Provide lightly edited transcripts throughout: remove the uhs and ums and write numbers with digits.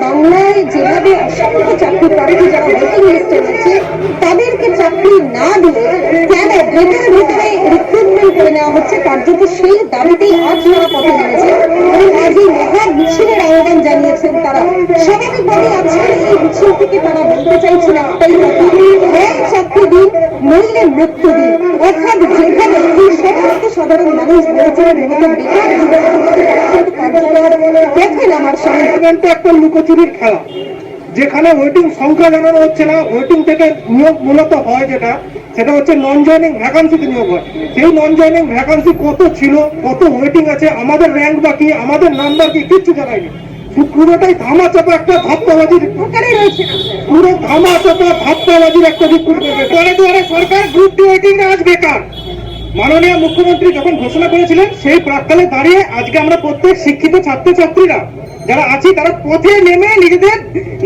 বাংলায় যেভাবে অসংখ্য চাকরি প্রার্থী যারা ওয়েটিং লিস্টে রয়েছে তাদেরকে চাকরি না দিয়ে কেন ভেতরে ভেতরে রিক্রুটমেন্ট করে নেওয়া হচ্ছে, কার্যত সেই দাবিতেই আজ তারা পথে নেমেছে এবং আজ এই মহা মিছিলের আহ্বান জানিয়েছেন তারা। স্বাভাবিকভাবে আজকের এই মিছিল থেকে তারা বলতে চাইছেন একটাই কথা, হয় চাকরি দিন নইলে মৃত্যু দিন। অর্থাৎ যেখানে এই সমস্ত সাধারণ মানুষ বলেছেন মূলত বেকার দেখেন আমার সঙ্গে একটা লুকোচুরির খেলা, যেখানে ওয়েটিং সংখ্যা জানানো হচ্ছে না, ওয়েটিং থেকে নিয়োগ মূলত হয় সেটা হচ্ছে নন জয়নিং ভ্যাকান্সিতে নিয়োগ হয়। সেই নন জয়নিং ভ্যাকান্সি কত ছিল, কত ওয়েটিং আছে, আমাদের র্যাঙ্ক বা কি, আমাদের নাম্বার কি, কিচ্ছু জানায়নি। পুরোটাই ধামাচাপা একটা ধাপ্পাবাজির রয়েছে, পুরো ধামাচাপা ধাপ্পাবাজির একটা রিক্রুটমেন্ট। দুয়ারে দুয়ারে সরকার, গ্রুপ ডি ওয়েটিং আজ বেকার। মাননীয় মুখ্যমন্ত্রী যখন ঘোষণা করেছিলেন সেই প্রাক্কালে দাঁড়িয়ে আজকে আমরা প্রত্যেক শিক্ষিত ছাত্রছাত্রীরা যারা আছি তারা পথে নেমে নিজেদের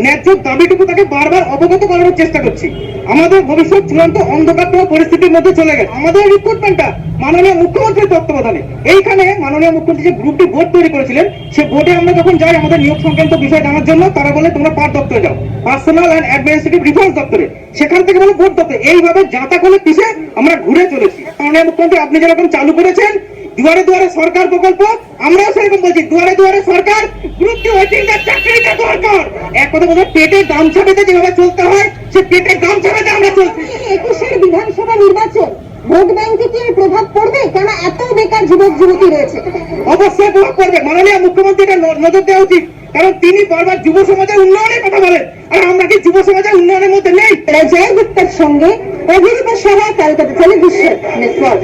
ন্যায্য দাবিটুকু তাকে বারবার অবগত করানোর চেষ্টা করছি। আমাদের ভবিষ্যৎ চূড়ান্ত অন্ধকারময় পরিস্থিতির মধ্যে চলে গেছে। আমাদের রিক্রুটমেন্টটা মাননীয় মুখ্যমন্ত্রীর তত্ত্বাবধানে, এইখানে মাননীয় মুখ্যমন্ত্রী যে গ্রুপটি বোর্ড তৈরি করেছিলেন সে বোর্ডে আমরা যখন যাই আমাদের নিয়োগ সংক্রান্ত বিষয় জানার জন্য, তারা বলে তোমরা পার দপ্তরে যাও, পার্সোনাল অ্যান্ড অ্যাডমিনিস্ট্রেটিভ রিফর্মস দপ্তরে, সেখান থেকে বলে বোর্ড দপ্তরে। এইভাবে যাতা করে পিছে আমরা ঘুরে চলেছি। মাননীয় মুখ্যমন্ত্রী আপনি যেরকম চালু করেছেন দুয়ারে দুয়ারে সরকার প্রকল্প, আমরাও সেরকম বলছি দুয়ারে দুয়ারে সরকার, গ্রুপ ডি ওয়েটিং এর চাকরিটা দরকার। এক কথা বলতে পেটের গামছা বেঁধে যেভাবে চলতে হয় সে পেটের গামছা বেঁধে আমরা চলছি। 21-এর বিধানসভা নির্বাচন ভোট ব্যাংকে কি এর প্রভাব পড়বে? কেন এত বেকার যুবক যুবতী রয়েছে? অবশ্যই প্রভাব পড়বে। মাননীয় মুখ্যমন্ত্রী এটা নজর দেওয়া উচিত, কারণ তিনি বারবার যুব সমাজের উন্নয়নের কথা বলেন, আর আমরা কি যুব সমাজের উন্নয়নের মধ্যে নেই? জয় গুপ্তার সঙ্গে অভিজিৎ সাহা, কলকাতা টেলিভিশন নেটওয়ার্ক।